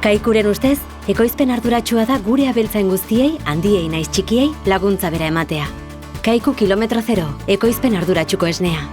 Kaikuren ustez, ekoizpen arduratsua da gure abeltzain guztiei, handiei naiz txikiei, laguntza bera ematea. Kaiku kilometro zero, ekoizpen arduratsuko esnea.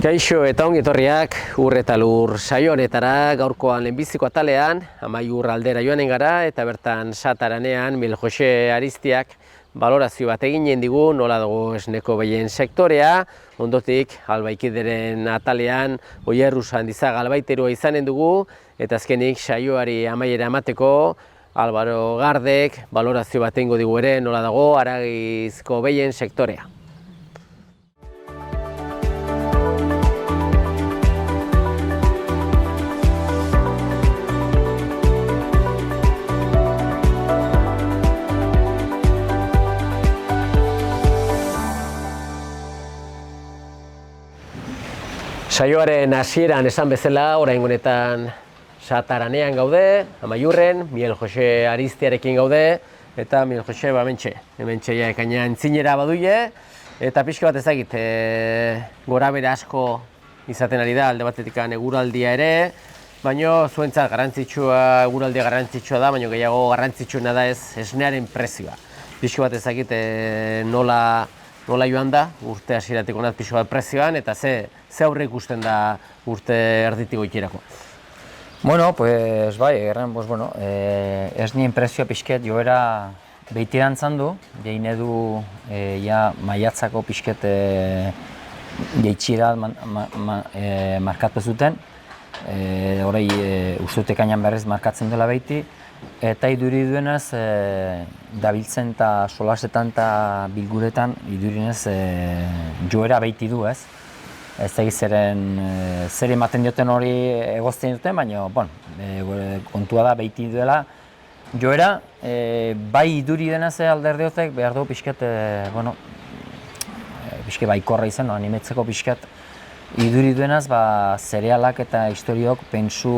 Kaixo eta ongi etorriak Ur eta Lur saio honetara, gaurkoan lehenbiziko atalean, Amaiur aldera joanen gara eta bertan Sataranean Miguel Jose Aristiak balorazio bat eginen digu nola dago esneko behien sektorea, ondotik Albaikideren atalean Oierru Sandizaga albaiterua izanen dugu eta azkenik saioari amaiera emateko Álvaro Gardek balorazio bat egingo digu ere nola dago haragizko behien sektorea. Saioaren hasieran esan bezala, orain honetan Sataranean gaude, Amaiurren, Miguel Jose Aristiarekin gaude, eta Miguel Jose hementxe ja ekaina entzinera baduie, eta pixka bat ezagit, gorabehera asko izaten ari da, alde batetik eguraldia ere, baina zuentzat eguraldia garrantzitsua da, baina gehiago garrantzitsuena da ez esnearen prezioa. Pixka bat ezagit nola joan da, urte hasieratik hona pixka bat prezioan, eta ze aurre ikusten da urte erditik goitirako? Bueno, pues bai, esnien prezioa pixket joera behitirantzan du, jein edu maiatzako pixket jeitxira markatu zuten, horrei uste ekainan berriz markatzen dela behiti, eta iduri duenez, dabiltzen eta solasetan eta bilguretan idurinez joera behiti du, ez? Ez da zer ematen dioten hori egozten duten, baina kontua da behiti duela joera, bai iduri denez alderdiotek behar dugu pixket, pixket baikorra izan, animetzeko pixket iduri duenez, zerealak eta historiok pentsu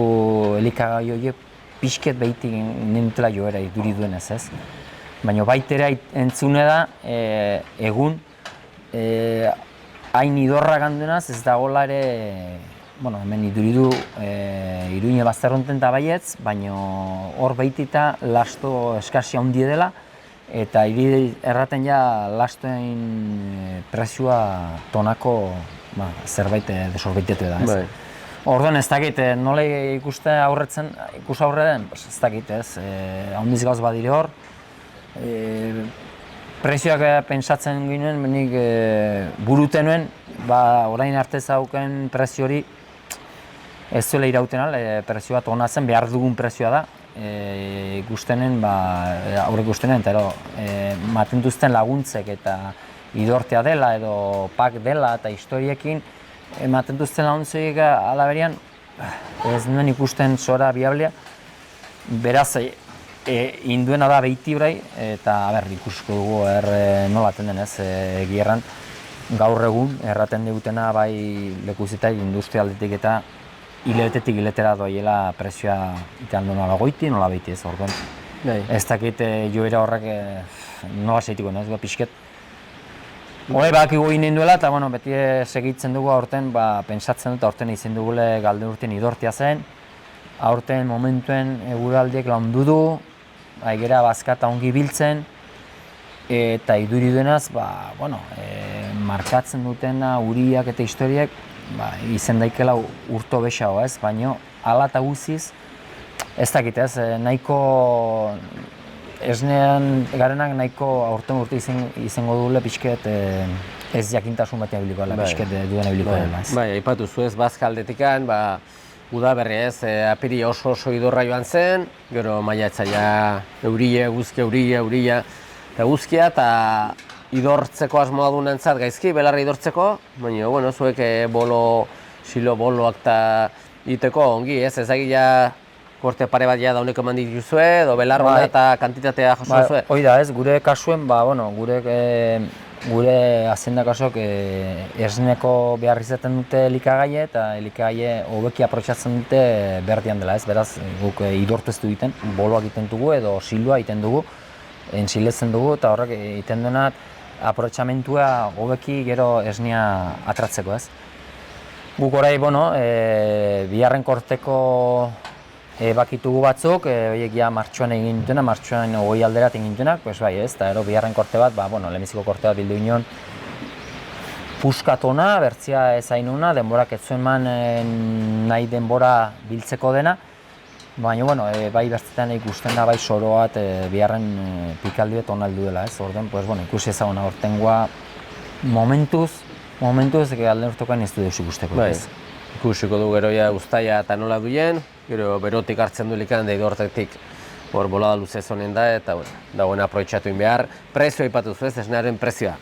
elikagai horiek pixket behiti nintela joera iduri duenez, ez? Baina baitera entzune da, egun, hain idorra gandunaz ez dagoela ere, hemen iduridu Iruñe Bazterronten eta baietz, baina hor behitita lasto eskarsia handi dela, eta erraten ja lastoen prezioa tonako zerbait desorbeitetu da, ez? Orduan ez dakit, nola ikus aurreden, ez dakit, ez, handiz gauz badire hor. Prezioak pentsatzen ginen, nik buruten nuen, orain arte zauken prezio hori ez zuela irauten prezioa tona zen, behar dugun prezioa da. Ikustenen, aurre ikustenen, eta matentuzten laguntzek eta idortea dela edo pak dela eta historiekin, matentuzten laguntzek alaberian, ez nuen ikusten zora biablea, beraz, induena da behiti brai, eta ikusko dugu nola den ez, egierran gaur egun erraten digutena bai lekuzitai industrialdetik eta hilebetetik hiletera doaiela prezioa itean nola goiti, nola behiti ez orduan. Ez dakit joera horrek nola zeitiko, ez pixket. Hore bakigu egin duela eta beti segitzen dugu aurten, pentsatzen dut aurten izin dugule galden urtean idortia zen, aurten momentuen eguraldiek laundu du, aigera bazkata ongi biltzen, eta iduri duenaz, markatzen dutena uriak eta historiek, izen daikela urto bexago ez, baina ala eta guziz, ez dakit ez, nahiko esnean garenak nahiko aurten urte izango duela pixket ez jakintasun batean bilikoela, pixket duena bilikoela ez. Bai, aipatu zu ez Bazka aldetikan, udaberri ez, apiri oso idorra joan zen, gero maiatzaia euria, eta guzkia, eta idortzeko asmoa dunentzat gaizki, belarra idortzeko, baina, zuek silo boloak eta iteko ongi, ez ezagia korte pare bat ja dauneko eman dituzue, edo belar bat eta kantitatea josu zuen? Hoi da ez, gure kasuen, gure gure haziendakasok esneko behar izaten dute elikagaie eta elikagaie hobeki aprotxatzen dute berdian dela, ez? Beraz, guk idortu ez du egiten, boloak egiten dugu edo silua egiten dugu, ensiletzen dugu eta horrek egiten duena aprotxamentua hobeki gero esnia atratzeko, ez? Guk orai, biharren korteko bakitugu batzuk, horiek ja martxoan egin dutena, martxoan 20 alderat egin dutenak, pues bai, ez, eta biharren korte bat, lehenbiziko korte bat bildu ginen puskatona, bertzia ezainuna, denborak ez zuen man nahi denbora biltzeko dena, baina, bai bertzetan ikusten da, bai soro bat biharren pikaldi bet onaldu dela, ez, orden, ikusi ezaguna hortengoa momentuz, alden urtokoan ez du deus ikusteko, ez. Ikusiko du gero ja uztaia eta nola duen, gero berotik hartzen du likan, deidu hortetik bolada luze zonen da, eta dagoen aproitxatu behar. Prezioa ipatu zu ez, esnearen prezioa.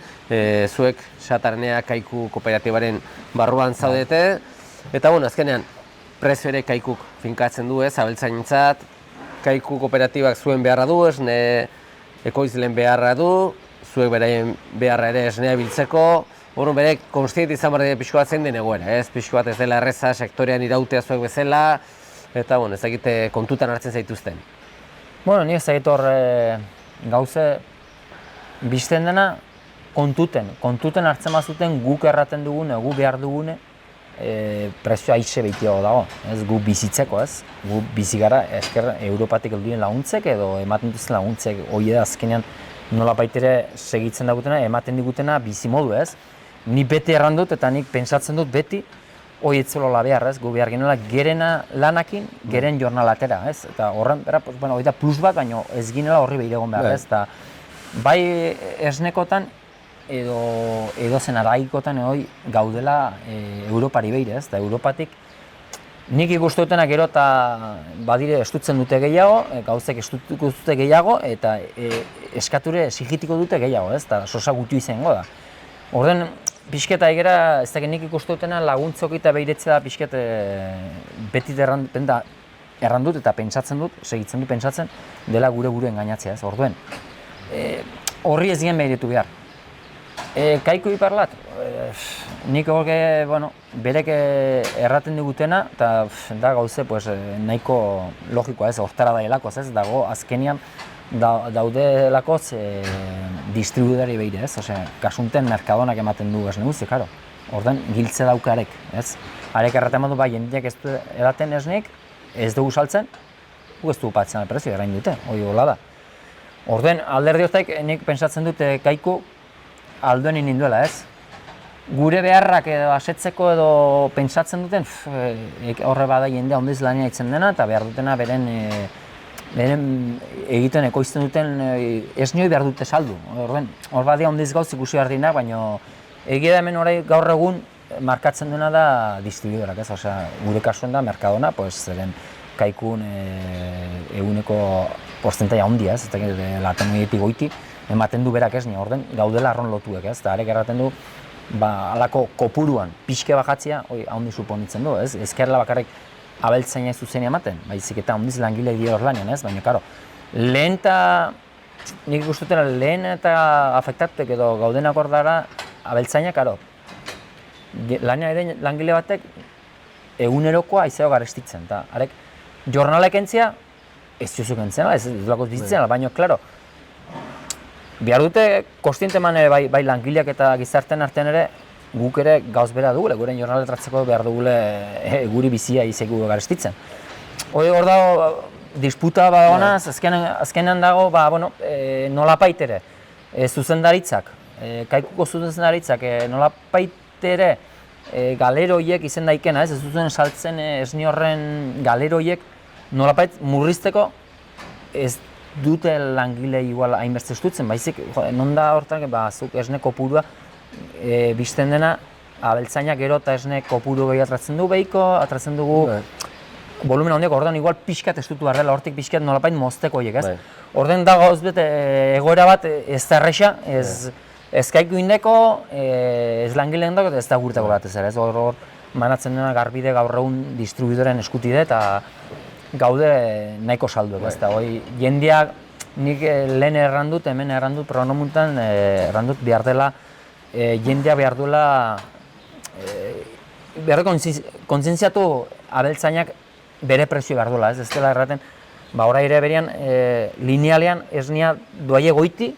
Zuek Sataranea Kaiku kooperatibaren barruan zaudete, eta azkenean prezio ere Kaikuk finkatzen du ez, abeltzainentzat, Kaiku kooperatibak zuen beharra du, esne ekoizlen beharra du, zuek beraien beharra ere esnea biltzeko, berek konstiet izan behar dira pixko bat zein den egoera, ez? Pixko bat ez dela erreza, sektorean irautea zuek bezala, eta ezagite kontutan hartzen zaituzten. Ni ezagite hor gauze bizten dena kontuten hartzen mazuten guk erraten dugune, gu behar dugune, prezioa aixe behitiago dago, ez? Gu bizitzeko, ez? Gu bizi gara esker Europatik helduen laguntzek edo ematen duzen laguntzek, hori da azkenean nola baitere segitzen dagutena, ematen digutena bizi modu, ez? Ni beti errandut eta nik pentsatzen dut beti hori etzolola behar, ez? Gu behar ginela gerena lanakin, geren jornalatera, ez? Eta horren, hori da plus bat, baina ez ginela horri behiregon behar, ez? Eta bai esnekotan edo zen araikotan hori gaudela Europari behire, ez? Eta Europatik nik ikustutena gero eta badire estutzen dute gehiago, gauzek estutuko dute gehiago eta eskature esigitiko dute gehiago, ez? Eta sosa gutu izango da. Orden, pixketa egera, ez dakit nik ikustutena laguntzok eta behiretzea pixket beti errandut eta pentsatzen dut, segitzen dut pentsatzen, dela gure engainatzea, ez? Orduen, horri ez gen behiretu behar. Kaiku iparlat, nik horke, berek erraten digutena, eta da gauze nahiko logikoa ez, hortara daielakoz ez, dago azkenian daudelakoz distribudari behire ez, kasunten Mercadonak ematen du esne guzti, karo. Orden, giltze dauka arek, ez? Arek erraten badu, bai, jendeak ez du eraten esnek, ez dugu saltzen, gu ez dugu patzen alprezio, erain dute, hori hola da. Orden, alderdi hortaik, nik pentsatzen dute Kaiku alduen ininduela, ez? Gure beharrak edo asetzeko edo pentsatzen duten, horre bada jendea ondiz lania itzen dena, eta behar dutena beren egiten ekoizten duten esnioi behar dute saldu. Hor badia ondiz gauz ikusi behar dinak, baina egia da hemen orai gaur egun markatzen duena da distribuidorak, ez? Gure kasuen da Mercadona, zeren Kaikun eguneko porzentai handia, ez? Eta latemoietik goiti ematen du berak esnia, orden gaudela arron lotuek, ez? Eta arek erraten du, alako kopuruan pixke bajatzea, handi suponitzen du, ez? Ezkerrela bakarrik abeltzaina ez zuzen ematen, baizik eta ondiz langile dira hor lanean, ez? Baina, karo, nik ikustutena lehen eta afektatek edo gaudenak hor dara abeltzaina, karo, lanean ere langile batek egunerokoa aizeo garestitzen, eta arek jornalek entzia, ez jozuk entzena, ez duzulako bizitzen, baina, klaro, behar dute kostiente eman bai langileak eta gizartean artean ere guk ere gauz bera dugule, guren jornaletratzeko behar dugule guri bizia izegu garestitzen. Hor dago disputa badonaz, azkenean dago nolapait ere zuzendaritzak, Kaikuko zuzendaritzak nolapait ere galeroiek izen daikena, ez zuzen saltzen esni horren galeroiek nolapait murrizteko ez dute langile igual hainbertze estutzen, baizik, non da hortan, zuk esne kopurua bizten dena, abeltzainak gero eta esne kopuru gehi atratzen du behiko, atratzen dugu volumen handiak, orduan igual pixkat estutu behar dela, hortik pixkat nolapait mozteko horiek, ez? Orduan da gauz bete egoera bat ez da erresa, ez Kaiku indeko, ez langileen dago, ez da gurteko bat ez ere, ez hor manatzen dena garbide gaur egun distribuidoren eskutide eta gaude nahiko salduek, ez da, jendeak nik lehen errandut, hemen errandut, pronomuntan errandut behar dela jendea behar duela kontzientziatu abeltzainak bere prezio behar duela, ez dela erraten, ora ere berean linealean esnea doaie goiti,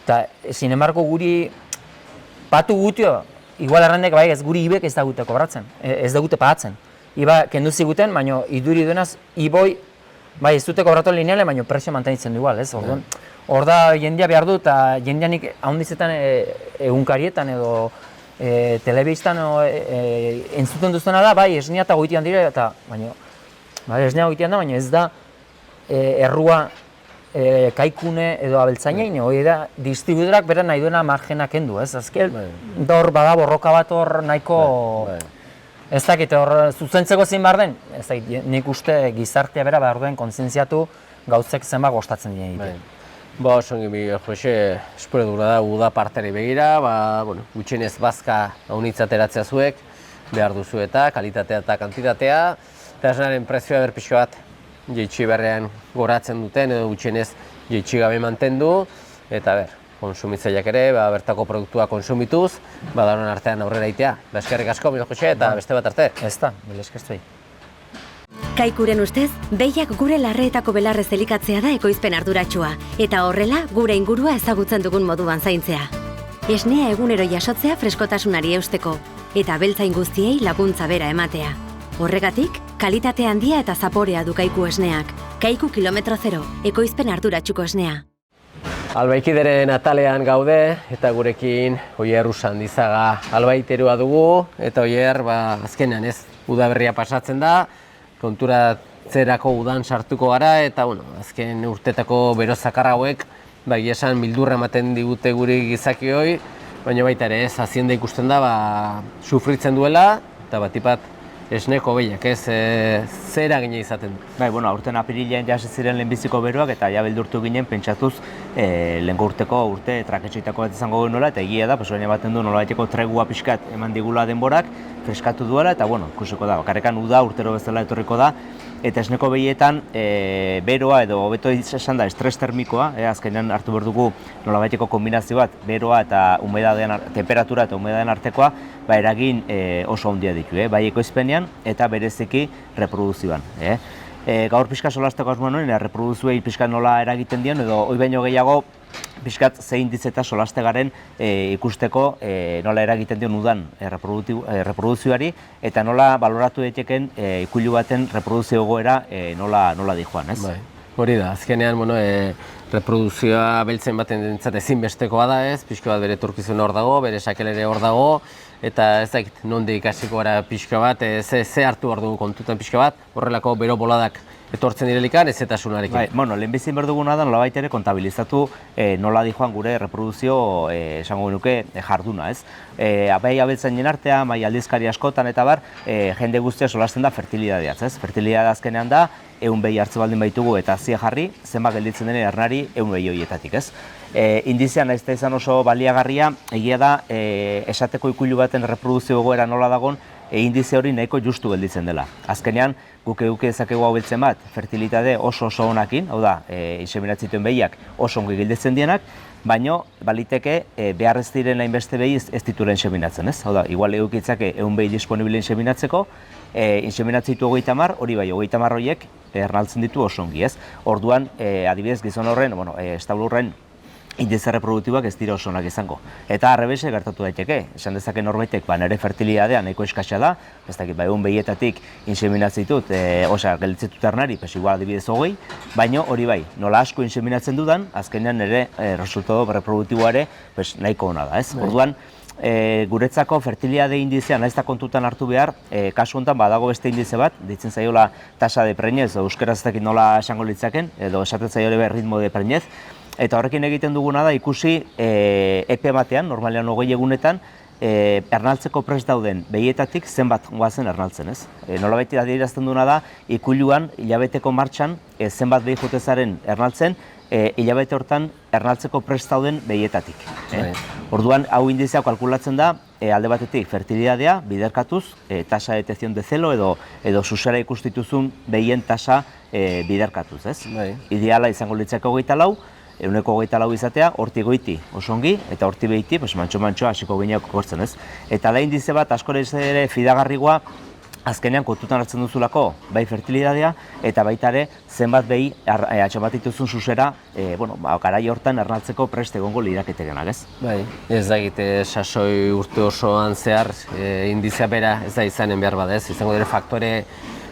eta sin embargo guri patu gutio, igual errandek bai ez guri ibek ez da gute kobratzen, ez da gute pagatzen. Iba kendu ziguten, baina iduri duenaz, iboi, bai ez dute kobratu lineale, baina prezio mantenitzen du igual, ez? Orduan, hor da jendea behar du, eta jendeanik ahondizetan egunkarietan edo telebistan entzuten duztena da, bai esnea eta goitian dire, eta baina esnea goitian da, baina ez da errua kaikune edo abeltzainain, hori da distribuidorak bera nahi duena margena kendu, ez? Azken, hor bada borroka bat hor nahiko... Ez dakit, hor zuzentzeko zein behar den, ez dakit, nik uste gizartea bera behar duen kontzientziatu gauzek zenbat gostatzen dien egiten. Osongi Miguel Jose, espero duguna da uda parteri begira, gutxienez bazka haunitzateratzea zuek, behar duzu eta kalitatea eta kantitatea, eta esnaren prezioa berpixo bat jeitsi berrean goratzen duten edo gutxienez jeitsi gabe mantendu, eta konsumitzaileak ere, bertako produktua konsumituz, danon artean aurrera itea. Eskerrik asko, Miguel Jose, eta beste bat arte. Ez da, mila eskertuei. Kaikuren ustez, behiak gure larreetako belarrez elikatzea da ekoizpen arduratsua, eta horrela gure ingurua ezagutzen dugun moduan zaintzea. Esnea egunero jasotzea freskotasunari eusteko, eta abeltzain guztiei laguntza bera ematea. Horregatik, kalitate handia eta zaporea du Kaiku esneak. Kaiku kilometro zero, ekoizpen arduratsuko esnea. Albaikideren atalean gaude, eta gurekin Oier Usandizaga albaiterua dugu, eta Oier, azkenean ez, udaberria pasatzen da, konturatzerako udan sartuko gara, eta azken urtetako bero zakar hauek, esan mildurra ematen digute guri gizakioi, baina baita ere ez, hazienda ikusten da, sufritzen duela, eta batipat esneko behiak, ez, zera gine izaten du. Aurten apirilean jasi ziren lehenbiziko beroak eta ja beldurtu ginen pentsatuz lehenko urte traketxoitako bat izango genuela eta egia da, baina baten du nolabaiteko tregua pixkat eman digula denborak, freskatu duela eta ikusiko da, bakarrekan uda urtero bezala etorriko da, eta esneko behietan beroa edo hobeto esan da estres termikoa, azkenean hartu behar dugu nolabaiteko kombinazio bat, beroa eta temperatura eta humedadean artekoa, eragin oso handia ditu, bai ekoizpenean eta bereziki reproduzioan. Gaur pixka solasteko asmoan honen, reproduzioei pixka nola eragiten dion, edo hoi baino gehiago pixkat zein ditzeta solastegaren ikusteko nola eragiten dion udan reproduzioari eta nola baloratu daiteken ikuilu baten reproduzio egoera nola dijoan, ez? Hori da, azkenean, reproduzioa beltzen baten dintzat ezinbestekoa da, ez? Pixka bat bere etorkizun hor dago, bere sakelere hor dago, eta ez dakit, nondik hasiko gara pixka bat, ze hartu hor dugu kontutan pixka bat, horrelako bero boladak etortzen direlikan, ezetasunarekin. Lehenbizin behar duguna da nolabait ere kontabilizatu nola dijoan gure reproduzio esango genuke jarduna, ez? Bai abeltzainen artean, bai aldizkari askotan eta bar, jende guztia solasten da fertilidadeaz, ez? Fertilidadea azkenean da, 100 behi hartze baldin baitugu eta hazia jarri, zenbat gelditzen dene ernari 100 behi horietatik, ez? Indizea nahiz eta izan oso baliagarria, egia da esateko ikuilu baten reproduzio egoera nola dagon, indize hori nahiko justu gelditzen dela. Azkenean, guk eduki dezakegu hau beltzen bat, fertilitate oso onakin, hau da, inseminatzituen behiak oso ongi gelditzen dienak, baino baliteke behar ez diren hainbeste behi ez dituren inseminatzen, ez? Hau da, igual edukitzake 100 behi disponible inseminatzeko, inseminatzitu 30, hori bai, 30 horiek ernaltzen ditu oso ongi, ez? Orduan, adibidez, gizon horren, establo horren, indize reproduktiboak ez dira oso onak izango. Eta arrebese gertatu daiteke, esan dezake norbaitek nire fertilidadea nahiko eskaxa da, ez dakit, 100 behietatik inseminatzitut, gelditzitut ernari, igual adibidez 20, baina hori bai, nola asko inseminatzen dudan, azkenean nire resultado reproduktiboare nahiko ona da, ez? Orduan, guretzako fertilidade indizea nahiz eta kontutan hartu behar, kasu honetan badago beste indize bat, ditzen zaiola tasa de preñez, euskaraz ez dakit nola esango litzaken, edo esaten zaio ere ritmo de preñez, eta horrekin egiten duguna da ikusi epe batean, normalean 20 egunetan, ernaltzeko prest dauden behietatik zenbat goazen ernaltzen, ez? Nolabait adierazten duguna da, ikuiluan hilabeteko martxan zenbat behi jotezaren ernaltzen, hilabete hortan ernaltzeko prest dauden behietatik. Orduan, hau indizea kalkulatzen da, alde batetik fertilidadea, biderkatuz, tasa de detección de celo edo susera ikustituzun behien tasa biderkatuz, ez? Ideala izango litzake 24, 124 izatea, hortik goiti oso ongi, eta hortik behiti, mantxo-mantxo hasiko gineak gortzen, ez? Eta da indize bat, askore ere fidagarrigoa, azkenean kontutan hartzen duzulako, bai fertilidadea, eta baita ere, zenbat behi atxamat dituzun susera, garai hortan ernaltzeko prest egongo liraketegenak, ez? Bai, ez da egite sasoi urte osoan zehar, indizea bera ez da izanen behar bada, ez? Izango dire faktore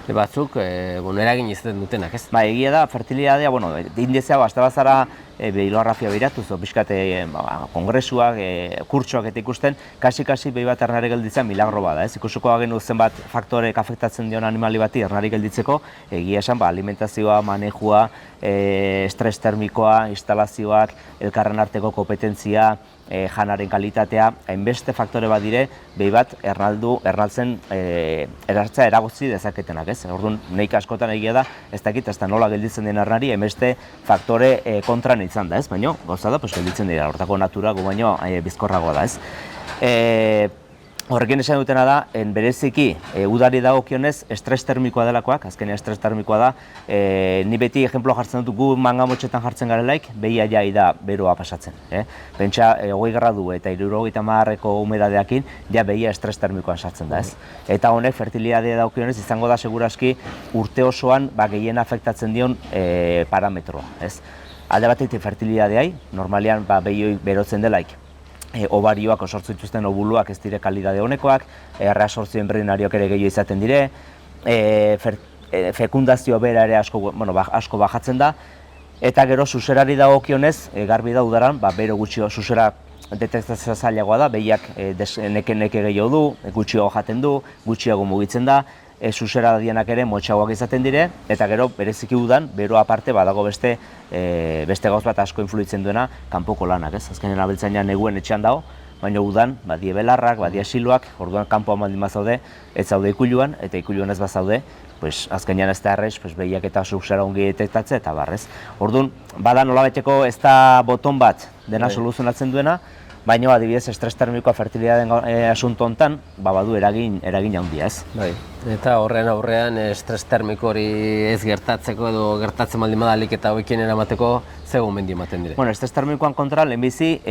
batzuk, eragin izaten dutenak, ez? Ba, egia da, fertilidadea, indizea basta bazara bibliografia biratuz, pixkat kongresuak, kurtsoak eta ikusten, kasi behi bat ernari gelditzea milagro bada, ez? Ikusuko agenu zenbat faktorek afektatzen dion animali bati ernari gelditzeko, egia esan, alimentazioa, manejua, estres termikoa, instalazioak, elkarren arteko kompetentzia, janaren kalitatea, hainbeste faktore bat dire, behi bat ernaltzen erartzea eragotzi dezaketenak, ez? Orduan, nahik askotan egia da, ez dakit, ez da nola gelditzen den ernari, hainbeste faktore kontran izan da, ez? Baina, gauza da, gelditzen dira, hortako natura gu baino bizkorragoa da, ez? Horrekin esan dutena da, bereziki udari dagokionez estres termikoa delakoak, azkenean estres termikoa da, ni beti ejemplo jartzen dut gu mangamotxetan jartzen garelaik, behia jai da beroa pasatzen. Pentsa, 20 gradu eta 70ko humedadeakin, ja behia estres termikoan sartzen da, ez? Eta honek, fertilidadea dagokionez, izango da seguraski urte osoan gehien afektatzen dion parametroa, ez? Alde batetik fertilidadeai, normalean behioi berotzen delaik, obarioak osortzu dituzten obuluak ez dire kalidade honekoak, erreasortzio enbrinarioak ere gehiago izaten dire, fekundazio bera ere asko bajatzen da, eta gero suserari dagokionez, garbi da udaran, bero gutxio susera detektazioa zailagoa da, behiak neke gehiago du, gutxiago jaten du, gutxiago mugitzen da, susera dienak ere motxagoak izaten dire, eta gero bereziki udan, bero aparte badago beste gauz bat asko influitzen duena kanpoko lanak, ez? Azkenean abeltzainan neguen etxean dago, baina udan, badie belarrak, badie siloak, orduan kanpoan baldin bazaude, ez zaude ikuluan, eta ikuluan ez bazaude, azkenean ez da errez, behiak eta susera ongi detektatze eta barrez. Orduan, bada nolabeteko ez da boton bat dena soluzionatzen duena, baina adibidez estres termikoa fertilidaden asunto hontan, badu eragin handia, ez? Bai. Eta horren aurrean estres termiko hori ez gertatzeko edo gertatzen baldin badalik eta hoikien eramateko ze gomendio ematen dire? Estres termikoan kontra lehenbizi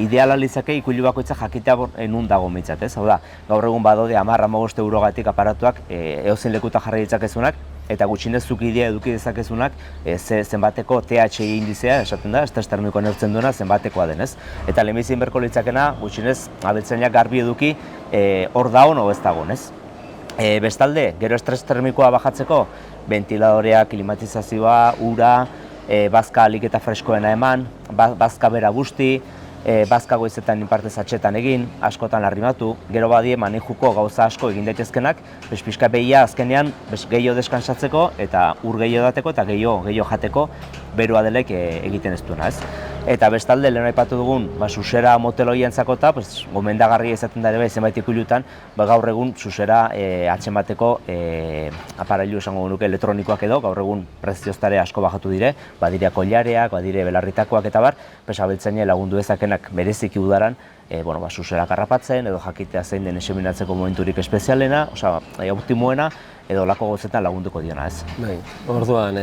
ideala litzake ikulu bakoitza jakitea nun dago mitzat, ez? Hau da, gaur egun badaude 10-15 eurogatik aparatuak edozein lekuta jarri ditzakezunak, eta gutxinez zuk idea eduki dezakezunak zenbateko THI indizea, esaten da, estres termikoa neurtzen duena zenbatekoa denez. Eta lehenbizi inberko litzakena gutxinez abeltzainak garbi eduki hor dagoen o ez dagoen, ez? Bestalde, gero estres termikoa bajatzeko, ventiladorea, klimatizazioa, ura, bazka alik eta freskoena eman, bazka bera busti, bazka goizetan inpartez atxetan egin, askotan arrimatu, gero badie manejuko gauza asko egin daitezkenak, pixka behia azkenean gehiago deskansatzeko eta ur gehiago dateko eta gehiago jateko beroa delaik egiten ez duena, ez? Eta bestalde, lehen aipatu dugun, susera moteloientzako eta gomendagarria izaten da ere bai zenbait ikulutan, gaur egun susera atxemateko aparailu esango genuke elektronikoak edo, gaur egun prezioztare asko bajatu dire, badire kollareak, badire belarritakoak eta bar, abeltzainei lagundu dezakenak bereziki udaran, susera karrapatzen edo jakitea zein den eseminatzeko momenturik espezialena, optimoena, edo lako gozetan lagunduko diona, ez? Bai, orduan,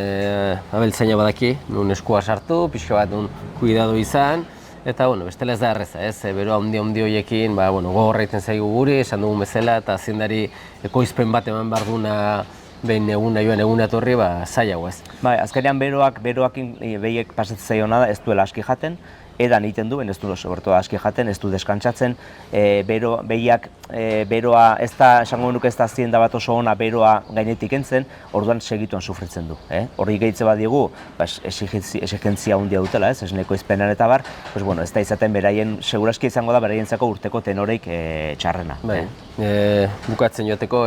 abeltzaina badaki, nun eskua sartu, pixka bat nun kuidadu izan, eta, bestela ez da erreza, ez? Bero handi horiekin, gogorra egiten zaigu guri, esan dugun bezala, eta zindari ekoizpen bat eman behar duna behin eguna joan eguna etorri, zailago, ez? Bai, azkenean beroakin behiek pasatzen zaiona da, ez duela aski jaten, edan egiten du, ez du sobertoa aski jaten, ez du deskantsatzen, behiak beroa, ez da, esango nuke ez da zienda bat oso ona beroa gainetik entzen, orduan segituan sufritzen du. Horri gehitze bat diegu, exigentzia handia dutela, esneko izpenan eta bar, ez da izaten beraien, seguraski izango da beraientzako urteko tenoreik txarrena. Bukatzen joateko,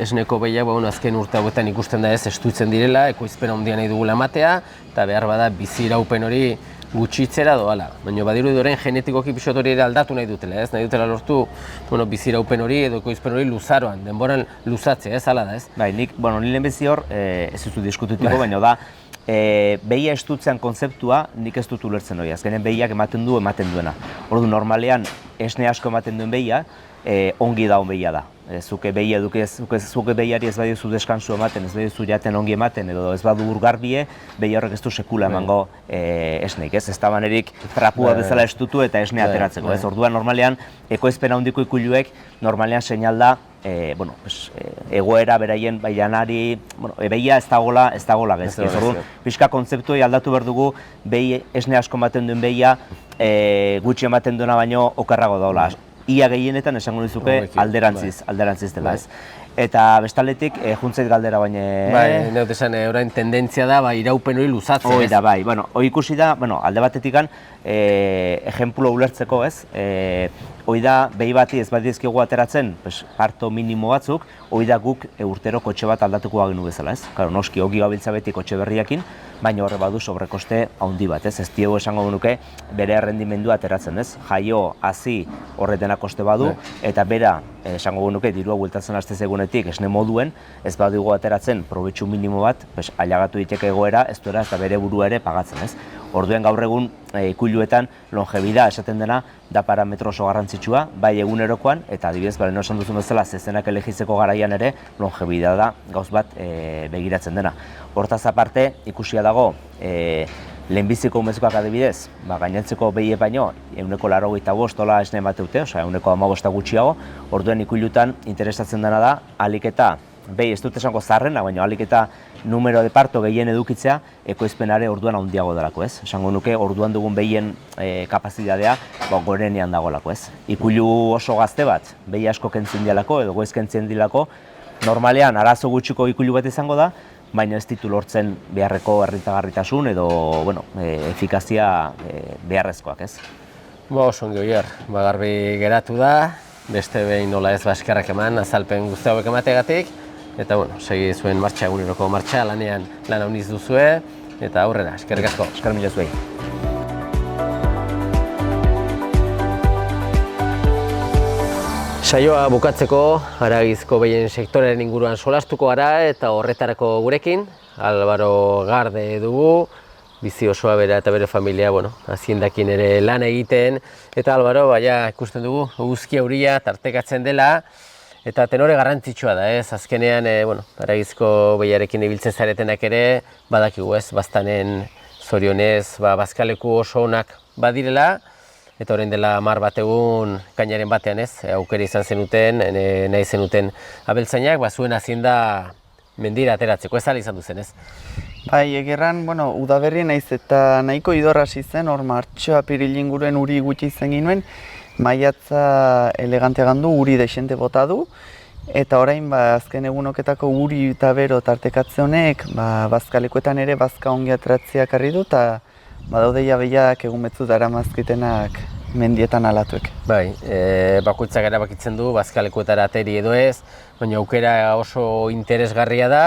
esneko behiak, azken urte hauetan ikusten da ez, estuitzen direla, ekoizpen handia nahi dugula ematea, eta behar bada bizi iraupen hori gutxitzera doala. Baina badiru orain genetikoki pixot hori ere aldatu nahi dutela, ez? Nahi dutela lortu bizi iraupen hori edo ekoizpen hori luzaroan, denboran luzatzea, ez? Hala da, ez? Bai, nik lehenbizi hor, ez duzu diskututiko, baina da, behia estutzean kontzeptua nik ez dut ulertzen hori. Azkenen behiak ematen duena. Ordu normalean esne asko ematen duen behia, ongi daun behia da. Zuke behia dukez, zuke behiari ez badiozu deskansu ematen, ez badiozu jaten ongi ematen, edo ez badu urgarbie, behi horrek ez du sekula emango esneik, ez? Ez da banerik trapua bezala estutu eta esne ateratzeko, ez? Orduan, normalean, ekoizpen handiko ikuluek, normalean seinal da, egoera beraien bailanari, behia ez dagoela gezki. Orduan, pixka kontzeptuei aldatu behar dugu, behi esne asko ematen duen behia, gutxi ematen duena baino okerrago daula. Ia gehienetan esango nizuke alderantziz dela, ez? Eta bestaldetik, juntzait galdera baina... Bai, neut esan, orain tendentzia da, iraupen hori luzatzen, ez? Hoi da, bai, hoi ikusi da, alde batetikan, ejemplo ulertzeko, ez? Hoi da, behi bati ez badizkigu ateratzen, parto minimo batzuk, hoi da guk urtero kotxe bat aldatuko bagenu bezala, ez? Claro, noski, hogi gabiltza beti kotxe berriakin, baina horre badu sobrekoste handi bat, ez? Ez diegu esango genuke bere errendimendua ateratzen, ez? Jaio, hazi horretena koste badu, eta bera, esango genuke, dirua bueltatzen haste egunetik esne moduen, ez badugu ateratzen probetxu minimo bat, ailagatu diteke egoera, ez duela ez da bere burua ere pagatzen, ez? Orduen gaur egun ikuluetan longevida esaten dena da parametro oso garrantzitsua, bai egunerokoan, eta adibidez, lehen esan duzun bezala, zezenak elegitzeko garaian ere longevida da gauz bat begiratzen dena. Hortaz aparte, ikusia dago, lehenbiziko umezkoak adibidez, gainentzeko behie baino, 185 esne bat eute, osea 115 gutxiago, orduen ikulutan interesatzen dena da, alik eta, behi ez dut esango zarrena, baina alik eta numero de parto gehien edukitzea, ekoizpenare orduan handiago delako, ez? Esango nuke, orduan dugun behien kapazitatea gorenean dagoelako, ez? Ikulu oso gazte bat, behi asko kentzen dialako, edo goiz kentzen dilako, normalean arazo gutxiko ikulu bat izango da, baina ez ditu lortzen beharreko errentagarritasun edo, efikazia beharrezkoak, ez? Oso ongi Oier, garbi geratu da, beste behin nola ez eskerrak eman, azalpen guzti hauek emategatik, eta segi zuen martxa, eguneroko martxa, lanean lan handiz duzue, eta aurrera, eskerrik asko. Esker mila zuei. Saioa bukatzeko, haragizko behien sektorearen inguruan solastuko gara eta horretarako gurekin, Álvaro Garde dugu, bizi osoa bera eta bere familia, haziendakin ere lan egiten, eta Álvaro, ikusten dugu, eguzki euria tartekatzen dela, eta tenore garrantzitsua da, ez? Azkenean, haragizko behiarekin ibiltzen zaretenak ere, badakigu, ez? Baztanen zorionez, bazkaleku oso onak badirela, eta orain dela 10 bat egun kainaren batean, ez? Aukera izan zenuten, nahi zenuten abeltzainak, zuen hazienda mendira ateratzeko, ez ala izan duzen, ez? Bai, egerran, udaberri naiz eta nahiko idorra hasi zen, hor martxo apiril inguruen uri gutxi izan ginuen, maiatza elegante gandu, uri desente bota du, eta orain azken egunoketako uri eta bero tartekatze honek, bazkalekuetan ere bazka ongi ateratziak arri du, eta badaude jabeiak egun betzu daramazkitenak mendietan alatuek. Bai, bakoitzak erabakitzen du, bazkalekuetara ateri edo ez, baina aukera oso interesgarria da,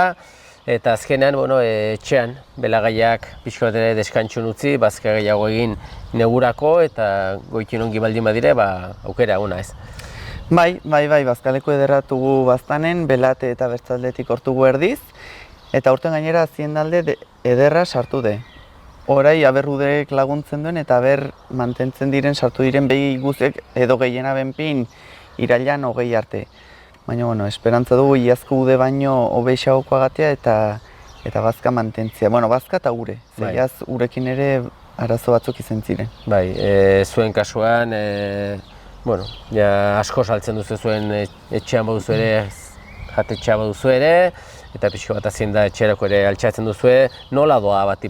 eta azkenean, etxean, belagaiak pixko bat ere deskantxun utzi, bazka gehiago egin negurako, eta goikin ongi baldin badire, aukera ona, ez? Bai, bazkaleko ederratugu baztanen, belate eta bertzaldetik hortugu erdiz, eta aurten gainera haziendalde ederra sartu de. Horai, aberrudek laguntzen duen eta mantentzen diren, sartu diren behi guzek edo gehiena benpin irailan 20 arte. Baina, esperantza dugu iazko ude baino hobeixagokoa gatea eta bazka mantentzia. Bazka eta ure, zeiaz urekin ere arazo batzuk izan ziren. Bai, zuen kasuan, asko saltzen duzu zuen etxean baduzu ere, jatetxea baduzu ere, eta pixko bat hazienda etxerako ere altxatzen duzue, nola doa bat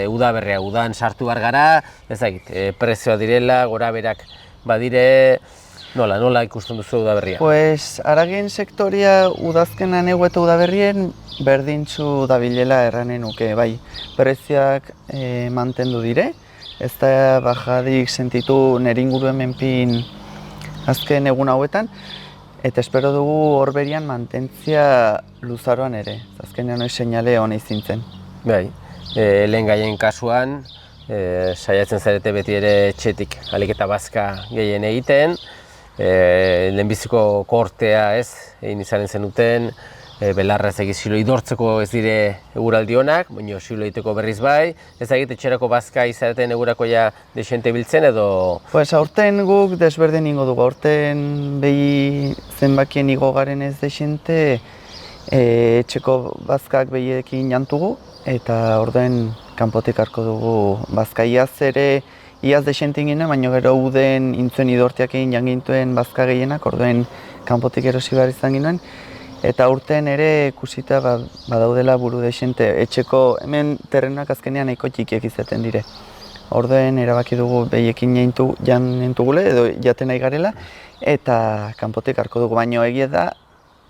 udaberria, udan sartu behar gara, ezagit, prezioa direla, gora berak badire, nola ikusten duzu udaberria? Haragien sektoria udazkenan egu eta udaberrien berdintzu dabilela erranen nuke, bai, prezioak mantendu dire, ez da bajadik sentitu nire inguruen menpin azken egun hauetan, eta espero dugu horberian mantentzia luzaroan ere, azkenean hori seinale hona izintzen. Bai, lehen gaien kasuan, saiatzen zarete beti ere etxetik alik eta bazka gehien egiten, lehenbiziko kortea egin izanen zenuten, belarraz egiz silo idortzeko ez dire eguraldi honak, baina silo egiteko berriz bai, ez egit etxerako bazka izaten egurako ja desente biltzen edo... Pues aurten guk desberdin ingo dugu, aurten behi zenbakien igo garen ez desente etxeko bazkak behiekin jantugu eta orduen kanpotik harko dugu bazka. Iaz desentin ginen, baina gero uden intzuen idortiak egin jangintuen bazka gehienak, orduen kanpotik erosi behar izan ginen. Eta urten ere ikusita badaudela buru desente, etxeko hemen terrenak azkenean nahiko txikiek izaten dire. Orduen erabaki dugu behiekin jantugule edo jaten nahi garela eta kanpotik harko dugu, baina egia da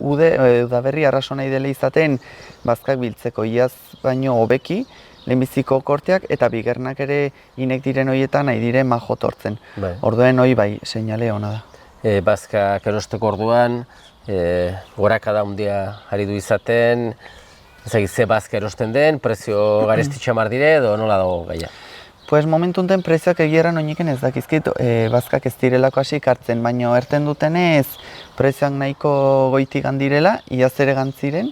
udaberri arraso nahi dela izaten bazkak biltzeko iaz baino hobeki, lehenbiziko korteak eta bigernak ere inek diren horietan nahi dire majotortzen. Orduen hori bai, seinale ona da. Bazkak erosteko orduan, gorakada handia ari du izaten, ze bazka erosten den, prezio garestitxa mar dire edo nola dago gaia? Pues momentu enten prezioak egieran oiniken ez dakizkit, bazkak ez direlako hasik hartzen, baina erten dutenez prezioak nahiko goitik gandirela, iaz ere gantziren,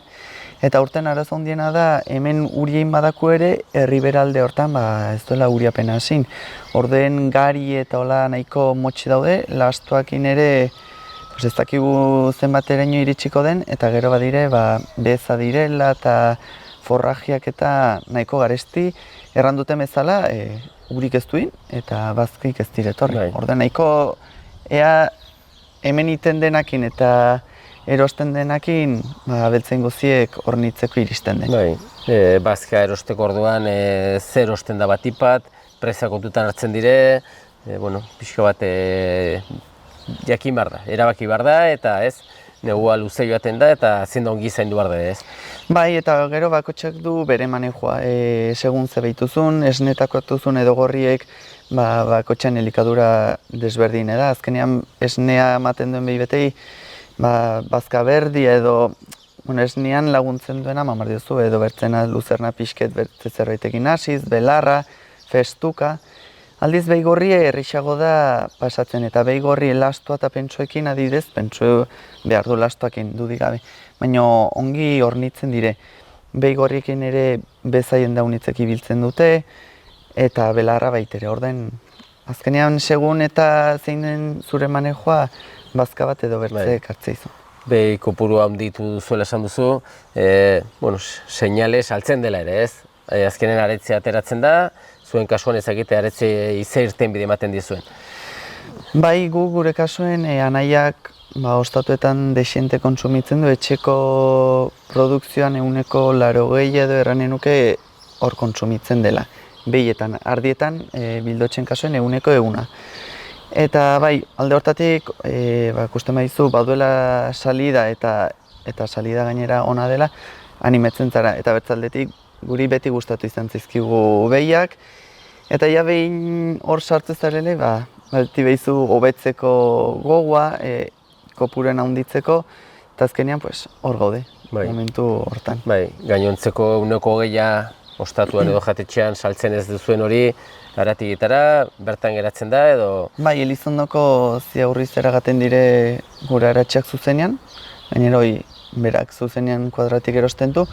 eta urten arazo handiena da, hemen uriein badaku ere, herriberalde hortan ez duela uriapena hasin. Ordeen gari eta hola nahiko motxi daude, lastuakin ere ez dakigu zenbateraino iritsiko den, eta gero badire beza direla eta forrajiak eta nahiko garesti erranduten bezala urik ez duin eta bazkik ez diretorri. Ordeen nahiko ea hemen iten denakin eta erosten denakin abeltzein guziek hornitzeko iristen den. Bazka erosteko orduan zer erosten da batipat, prezioak kontutan hartzen dire, pixka bat jakin behar da, erabaki behar da eta ez, negua luze joaten da eta zinda ongi zaindu behar da ez. Bai, eta gero bakotxak du bere manejoa, segun ze behituzun, esnetako atuzun edo gorriek bakotxan elikadura desberdin da. Azkenean esnea ematen duen behi betei, bazka berdi edo esnean laguntzen duena mamar diozu, edo bertzena luzerna pixket bertze zerbaitekin hasiz, belarra, festuka. Aldiz behigorri errixago da pasatzen eta behigorri lastua eta pentsuekin adidez, pentsu behar du lastuakin dudik gabe. Baina ongi hornitzen dire, behigorriekin ere bezaien daunitzek ibiltzen dute eta belarra baitere. Orden, azkenean segun eta zein den zure manejoa bazka bat edo bertze ekartzea izu. Behi kopuru handitu duzuela esan duzu, seinale saltzen dela ere ez. Azkenen aretzea ateratzen da, zuen kasuan ezagite aretze izerten bide ematen dizuen. Bai, gure kasuen anaiak ostatuetan desente kontsumitzen du, etxeko produkzioan 80% edo erranen nuke hor kontsumitzen dela. Behietan, ardietan, bildotzen kasuen 100%. Eta bai, alde hortatik, ikusten baizu, baduela salida eta salida gainera ona dela, animetzen zara. Eta bertzaldetik, guri beti gustatu izan zizkigu behiak. Eta ja behin hor sartu zarele, balti behizu hobetzeko gogoa, kopuren handitzeko, eta azkenean hor gaude, momentu hortan. Gainontzeko 120 ostatuan edo jatetxean saltzen ez duzuen hori, aratigitara, bertan geratzen da edo... Bai, Elizondoko ziaurri zeragaten dire gure aratxeak zuzenean, gainera berak zuzenean kuadratik erosten du,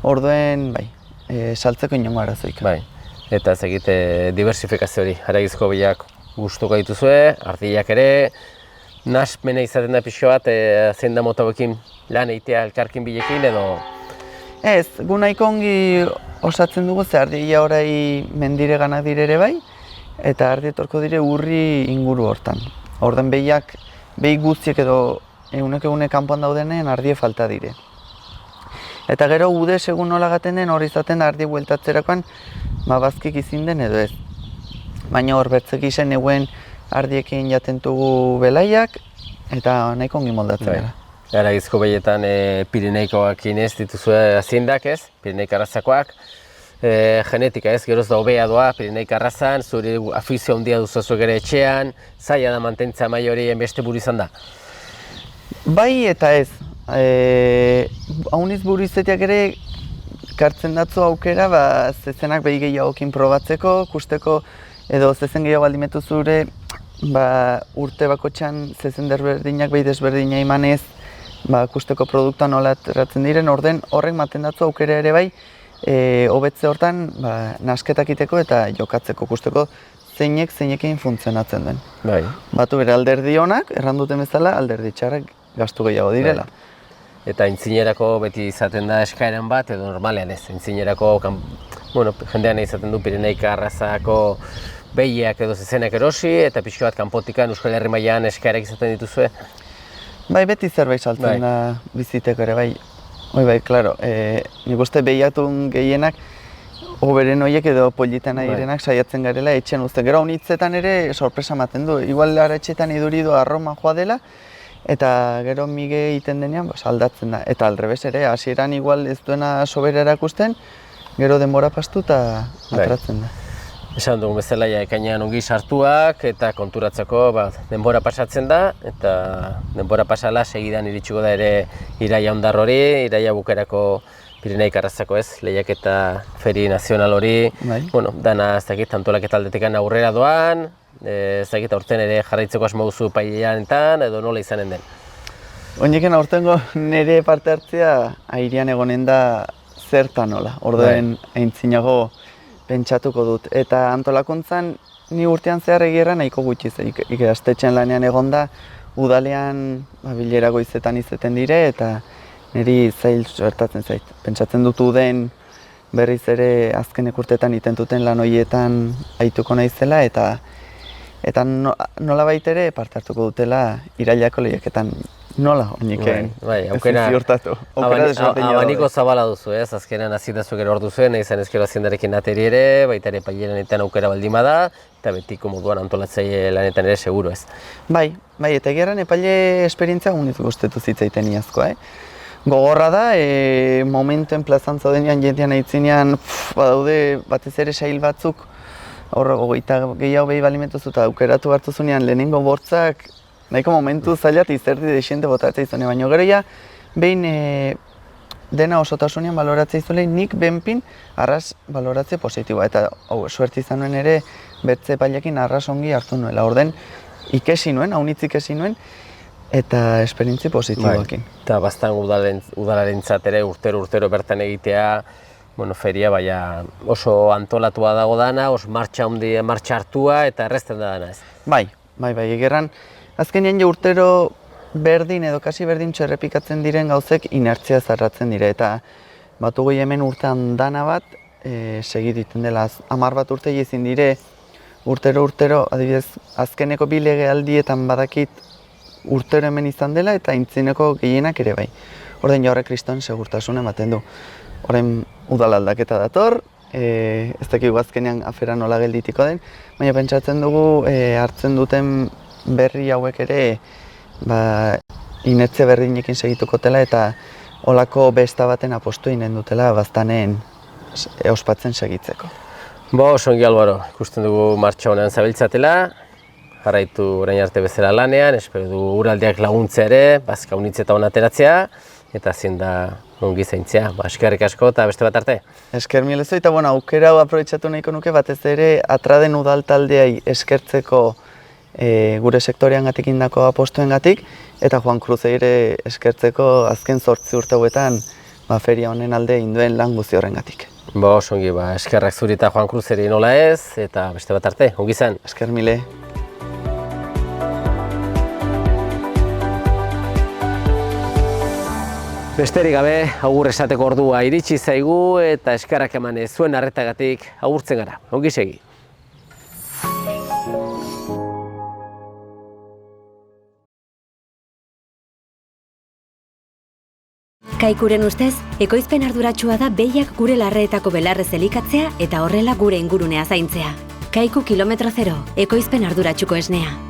orduen saltzeko inongo arazoik. Eta ez egite diversifikazio hori, haragizko behiak gustuko dituzue, ardilak ere, naspmena izaten da pixo bat, zein da mota hauekin lan egitea elkarkin bilekin edo... Ez, gu nahiko ongi osatzen dugu, ze ardila orai mendire ganak dire ere bai, eta ardi etorko dire urri inguru hortan. Orden behiak, behi guztiek edo egunek kanpoan daudenen ardie falta dire. Eta gero ude segun nola gaten den hori izaten da ardi bueltatzerakoan bazkik izin den edo ez. Baina hor bertzek izen eguen ardiekin jatentugu belaiak eta nahiko ongi moldatzen gara. Haragizko behietan Pireneikoak inez dituzue aziendak ez, Pireneik arrazakoak. Genetika ez, geroz da hobea doa Pireneik arrazan, zuri afizio handia duzuzuek ere etxean, zaila da mantentza mai hori beste buru izan da? Bai eta ez. Hauniz buru izetiak ere kartzen datzu aukera zezenak behi gehiagokin probatzeko, kusteko edo zezen gehiago aldimetu zure urte bakotxan zezen desberdinak behi desberdina imanez akusteko produktua nola ateratzen diren, horrek maten datzu aukera ere bai, hobetze hortan nasketak iteko eta jokatzeko kusteko zeinekin funtzionatzen den. Bai. Batu bere alderdi honak, erranduten bezala, alderdi txarrak gastu gehiago direla. Eta aintzinerako beti izaten da eskaeran bat, edo normalean ez. Aintzinerako, jendean izaten du Pireneika arrazako behiak edo zezenak erosi, eta pixka bat kanpotikan Euskal Herri mailan eskaerak izaten dituzue? Bai, beti zerbait saltzen da biziteko ere, bai. Bai, klaro, nik uste behiatun gehienak, oberen horiek edo politana direnak saiatzen garela etxean uzten. Gero honitzetan ere sorpresa ematen du. Igual etxetan iduridu arroma joa dela, eta gero mige egiten denean aldatzen da. Eta aldrebes ere, hasieran igual ez duena sobera erakusten, gero denbora pastu eta atratzen da. Esan dugun bezala, ekainean ongi sartuak eta konturatzeko denbora pasatzen da, eta denbora pasala segidan iritsiko da ere iraia hondar hori, iraia bukerako Pireneika arrazako lehiaketa feri nazional hori, dana ez dakit antolaketa aldetekan aurrera doan, ez dakit aurten ere jarraitzeko asmo duzu pailanetan edo nola izanen den? Oineken aurtengo nire parte hartzea airean egonen da zertan nola, orduen aintzinago pentsatuko dut. Eta antolakuntzan ni urtean zehar egia nahiko gutxi ikastetxean lanean egonda, udalean bilera goizetan izeten dire eta niri zail suertatzen zait. Pentsatzen dut uden berriz ere azkenek urteetan itentuten lan horietan aituko naizela eta nola ere parte hartuko dutela irailako lehiaketan. Nola oineken ziurtatu. Abaniko zabala duzu, azkenean azitazuk ere hor duzu, nahi izan ezkero aziendarekin ateri ere, baita ere pailenetan aukera baldima da, eta betiko moduan antolatzaile lanetan ere seguru ez. Bai, eta egeran epaile esperientzia unitu guztetu zitzaiten iazkoa. Gogorra da, momentuen plazan zaudenean jendean aitzinean badaude batez ere sail batzuk, hogeita gehiago behi balimentuzu eta aukeratu hartu zunean lehenengo bortzak, nahiko momentu zaila eta izerdi desiente botatzea izune, baina gero ja behin dena osotasunean baloratzea izule, nik benpin arras baloratze positiboa, eta suerti izan nuen ere bertze pailekin arras ongi hartu nuela, orden ikesi nuen, haunitz ikesi nuen, eta esperientzi positiboekin. Eta bastan udalarentzat ere urtero bertan egitea, feria oso antolatua dago dana, oso martxa hartua eta errezten da dana ez. Bai, egerran, azkenean urtero berdin edo kasi berdin txerrepikatzen diren gauzek inertzia zarratzen dire, eta batu hemen urtean dana bat segititen dela. 10 bat urte ezin dire urtero, adibidez, azkeneko bi legealdietan badakit urtero hemen izan dela eta aintzineko gehienak ere bai. Orden horrek kriston segurtasun ematen du. Horren udal aldaketa dator, ez dakigu azkenean afera nola gelditiko den, baina pentsatzen dugu hartzen duten berri hauek ere inetze berdinekin segituko dela eta olako besta baten apostu inen dutela baztanen ospatzen segitzeko. Oso ongi Albaro, ikusten dugu martxa honean zabiltzatela, jarraitu orain arte bezala lanean, espero du uraldiak laguntzea ere, bazka unitz eta onateratzea, eta zin da ongi zaintzea. Eskerrik asko eta beste bat arte. Esker milezo, eta aukera hau aprobetxatu nahiko nuke batez ere atraden udal taldeai eskertzeko gure sektoreangatik indako apostuengatik, eta Juan Cruzei ere eskertzeko azken 8 urte hauetan feria honen alde induen lan guzti horrengatik. Oso ongi, eskerrak zuri eta Juan Cruzeri nola ez, eta beste bat arte, ongi zen. Esker mile. Besterik gabe, agur esateko ordua iritsi zaigu eta eskerrak eman zuen arretagatik agurtzen gara. Ongi segi. Kaikuren ustez, ekoizpen arduratsua da behiak gure larreetako belarrez elikatzea eta horrela gure ingurunea zaintzea. Kaiku kilometro 0, ekoizpen arduratsuko esnea.